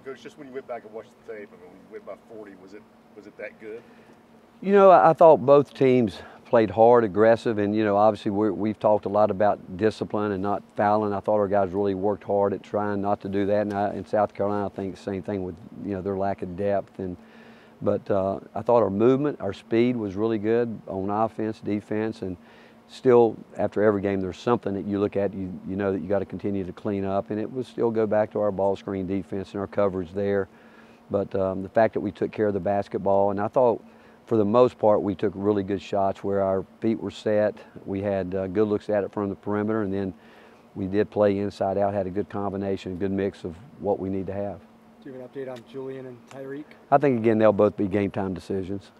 Coach, just when you went back and watched the tape, I mean, when you went by 40, was it that good? You know, I thought both teams played hard, aggressive, and obviously we've talked a lot about discipline and not fouling. I thought our guys really worked hard at trying not to do that. And in South Carolina, I think the same thing with their lack of depth. But I thought our movement, our speed was really good on offense, defense, and still after every game there's something that you look at, you know that you got to continue to clean up, and it would still go back to our ball screen defense and our coverage there. But the fact that we took care of the basketball, and I thought for the most part we took really good shots where our feet were set. We had good looks at it from the perimeter, and then we did play inside out, had a good combination, a good mix of what we need to have. Do you have an update on Julian and Tyreek? I think, again, they'll both be game time decisions.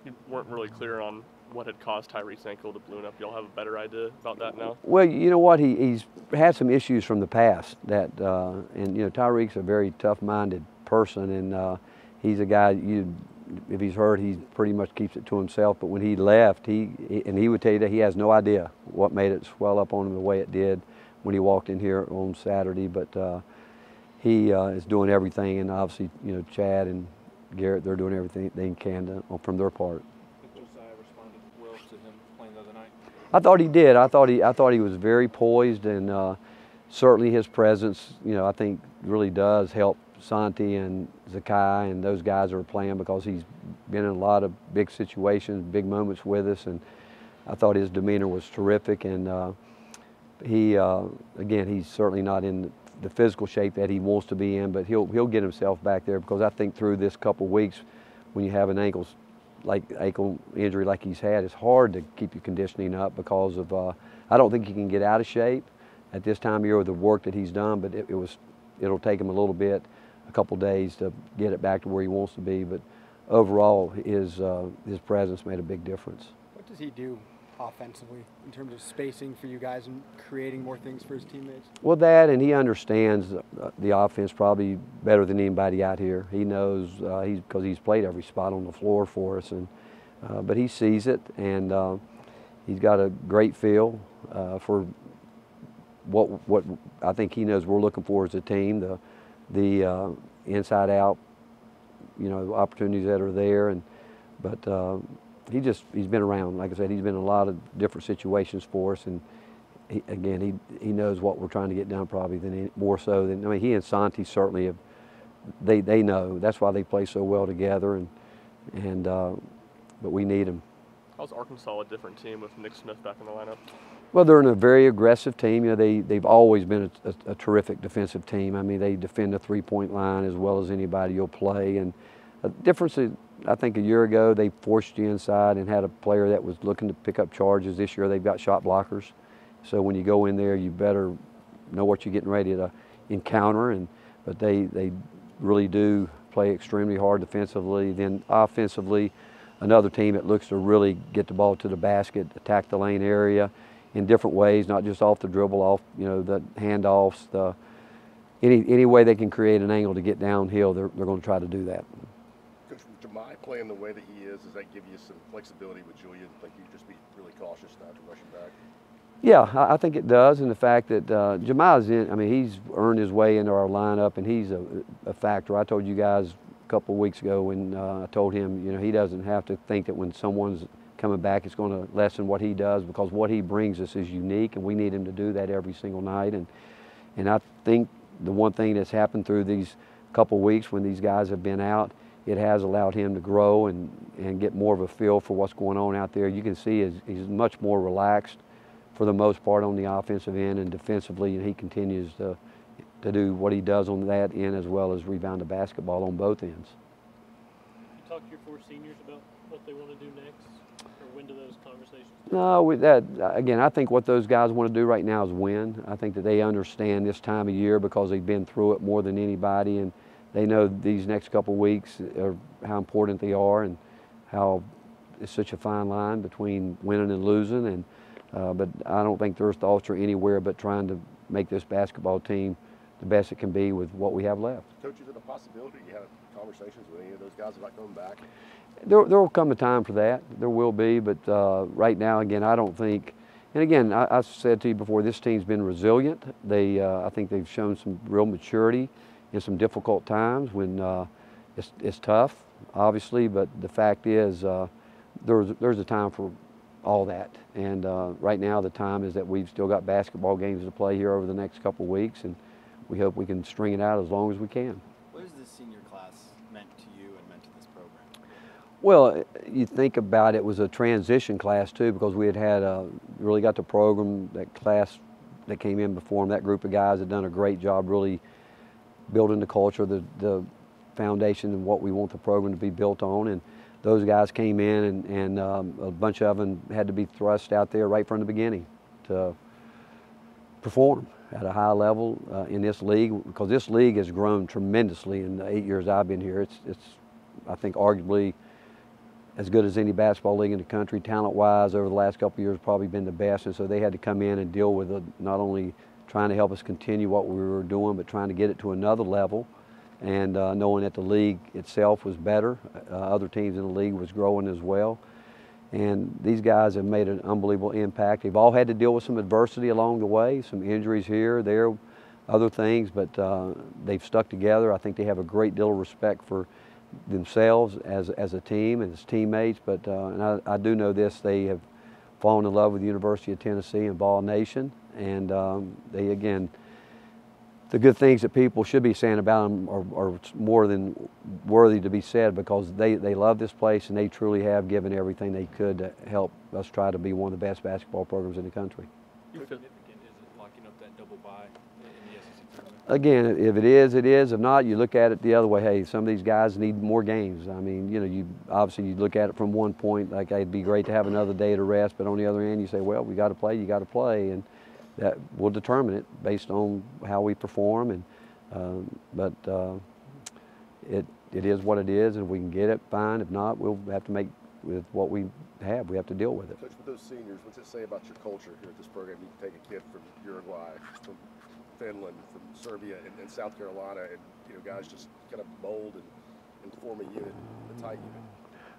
You weren't really clear on what had caused Tyreek's ankle to balloon up. Y'all have a better idea about that now? Well, you know what? He's had some issues from the past and Tyreek's a very tough-minded person, and he's a guy, if he's hurt, he pretty much keeps it to himself. But when he left, he would tell you that he has no idea what made it swell up on him the way it did when he walked in here on Saturday. But he is doing everything, and obviously, Chad and Garrett, they're doing everything they can from their part. Did Josiah responded well to him playing the other night? I thought he did. I thought he was very poised, and certainly his presence, I think really does help Santi and Zakai and those guys that are playing, because he's been in a lot of big situations, big moments with us, and I thought his demeanor was terrific. And again, he's certainly not in the physical shape that he wants to be in, but he'll get himself back there, because I think through this couple weeks, when you have an ankle injury like he's had, it's hard to keep your conditioning up because of I don't think he can get out of shape at this time of year with the work that he's done, but it'll take him a little bit, a couple days to get it back to where he wants to be. But overall, his presence made a big difference. What does he do offensively in terms of spacing for you guys and creating more things for his teammates? Well, that, and he understands the offense probably better than anybody out here. He knows because he's played every spot on the floor for us, and but he sees it, and he's got a great feel for what I think he knows we're looking for as a team. The inside out, opportunities that are there, but he's been around. Like I said, he's been in a lot of different situations for us, and he knows what we're trying to get done probably more so than he and Santi certainly have. They know that's why they play so well together, but we need them. How's Arkansas a different team with Nick Smith back in the lineup? Well, they're in a very aggressive team. They've always been a terrific defensive team. I mean, they defend the three-point line as well as anybody you'll play. And the difference is, I think a year ago they forced you inside and had a player that was looking to pick up charges. This year they've got shot blockers. So when you go in there, you better know what you're getting ready to encounter. But they really do play extremely hard defensively. Then offensively, another team that looks to really get the ball to the basket, attack the lane area in different ways, not just off the dribble, off the handoffs, any way they can create an angle to get downhill, they're going to try to do that. Coach, with Jahmai playing the way that he is, does that give you some flexibility with Julian? Like you just be really cautious not to rush him back? Yeah, I think it does, and the fact that Jahmai's he's earned his way into our lineup, and he's a factor. I told you guys a couple of weeks ago when I told him, he doesn't have to think that when someone's coming back, it's going to lessen what he does, because what he brings us is unique, and we need him to do that every single night. And I think the one thing that's happened through these couple of weeks when these guys have been out, it has allowed him to grow and get more of a feel for what's going on out there. You can see he's much more relaxed for the most part on the offensive end, and defensively, and he continues to do what he does on that end as well as rebound the basketball on both ends. You talk to your four seniors about what they want to do next, or when do those conversations? No, again, I think what those guys want to do right now is win. I think that they understand this time of year because they've been through it more than anybody, and they know these next couple of weeks are how important they are, and how it's such a fine line between winning and losing. And but I don't think their thoughts are anywhere but trying to make this basketball team the best it can be with what we have left. Coach, is it a possibility you have conversations with any of those guys about coming back? There will come a time for that. There will be, but right now, again, I don't think. And again, I said to you before, this team's been resilient. I think they've shown some real maturity in some difficult times when it's tough, obviously, but the fact is there's a time for all that. And right now the time is that we've still got basketball games to play here over the next couple of weeks, and we hope we can string it out as long as we can. What has this senior class meant to you and meant to this program? Well, you think about it, was a transition class too, because we had really got the program, that class that came in before them, that group of guys had done a great job really building the culture, the foundation and what we want the program to be built on. And those guys came in and a bunch of them had to be thrust out there right from the beginning to perform at a high level in this league, because this league has grown tremendously in the 8 years I've been here. It's I think arguably as good as any basketball league in the country, talent-wise. Over the last couple of years, probably been the best, and so they had to come in and deal with not only trying to help us continue what we were doing, but trying to get it to another level, and knowing that the league itself was better. Other teams in the league was growing as well, and these guys have made an unbelievable impact. They've all had to deal with some adversity along the way, some injuries here, there, other things, but they've stuck together. I think they have a great deal of respect for themselves as a team and as teammates, but and I do know this, they have fallen in love with the University of Tennessee and Vol Nation, and they, again, the good things that people should be saying about them are more than worthy to be said, because they love this place and they truly have given everything they could to help us try to be one of the best basketball programs in the country. How significant is it locking up that double bye in the SEC tournament? Again, if it is, it is. If not, you look at it the other way. Hey, some of these guys need more games. I mean, you know, you obviously you look at it from one point, like it'd be great to have another day to rest, but on the other end, you say, well, we got to play. You got to play, and that will determine it based on how we perform. And but it is what it is, and if we can get it, fine. If not, we'll have to make with what we have. We have to deal with it. Coach, with those seniors, what's it say about your culture here at this program? You can take a kid from Uruguay, from Finland, from Serbia, and South Carolina, and guys just kind of mold and form a unit, a tight unit.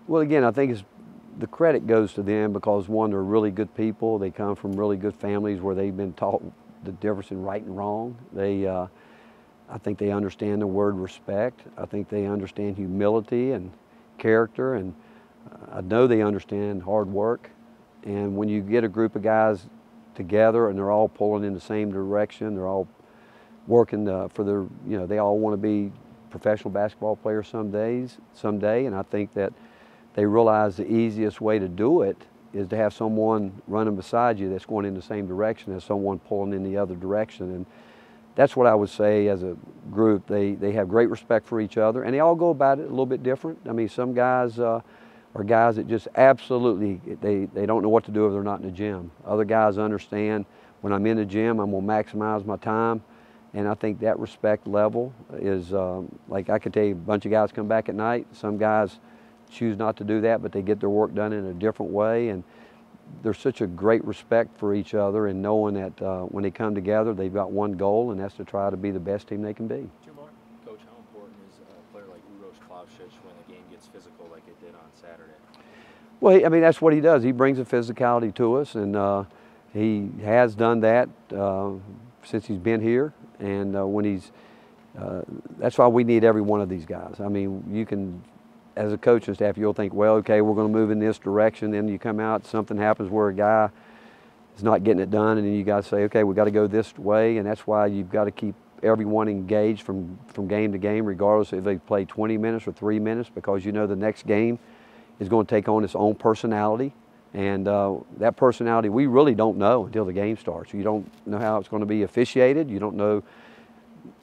Well, again, I think the credit goes to them because, one, they're really good people. They come from really good families where they've been taught the difference in right and wrong. I think they understand the word respect. I think they understand humility and character, and I know they understand hard work. And when you get a group of guys together and they're all pulling in the same direction, they're all working for their, they all want to be professional basketball players someday, and I think that they realize the easiest way to do it is to have someone running beside you that's going in the same direction as someone pulling in the other direction. And that's what I would say as a group. They have great respect for each other, and they all go about it a little bit different. I mean, some guys are guys that just absolutely, they don't know what to do if they're not in the gym. Other guys understand, when I'm in the gym, I'm going to maximize my time. And I think that respect level is, like I could tell you, a bunch of guys come back at night. Some guys choose not to do that, but they get their work done in a different way. And there's such a great respect for each other, and knowing that when they come together, they've got one goal, and that's to try to be the best team they can be. Coach, how important is a player like Uros Plavšić when the game gets physical like it did on Saturday? Well, I mean, that's what he does. He brings a physicality to us, and he has done that since he's been here. And that's why we need every one of these guys. I mean, you can, as a coaching staff, you'll think, well, okay, we're going to move in this direction. Then you come out, something happens where a guy is not getting it done, and then you got to say, okay, we got to go this way. And that's why you've got to keep everyone engaged from game to game, regardless if they play 20 minutes or 3 minutes, because the next game is going to take on its own personality. And that personality, we really don't know until the game starts. You don't know how it's going to be officiated. You don't know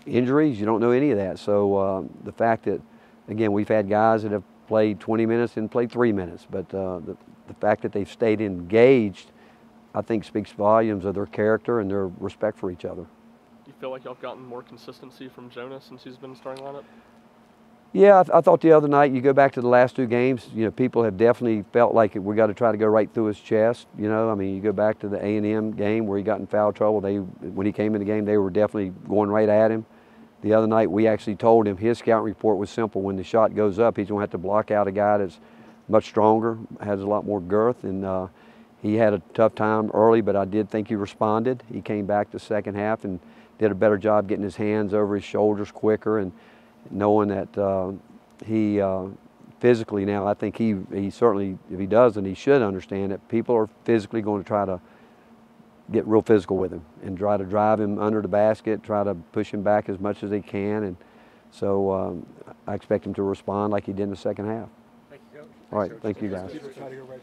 injuries. You don't know any of that. So the fact that, again, we've had guys that have played 20 minutes and played 3 minutes, but the fact that they've stayed engaged, I think, speaks volumes of their character and their respect for each other. Do you feel like y'all have gotten more consistency from Jonah since he's been starting lineup? Yeah, I thought the other night, you go back to the last 2 games, people have definitely felt like we got to try to go right through his chest. I mean, you go back to the A&M game where he got in foul trouble. When he came in the game, they were definitely going right at him. The other night, we actually told him his scout report was simple. When the shot goes up, he's going to have to block out a guy that's much stronger, has a lot more girth, and he had a tough time early, but I did think he responded. He came back the second half and did a better job getting his hands over his shoulders quicker, and knowing that he physically now, I think he certainly, if he doesn't, he should understand that people are physically going to try to get real physical with him and try to drive him under the basket, try to push him back as much as they can. And so I expect him to respond like he did in the second half. Thank you, Coach. All right, thank you guys. Try to go right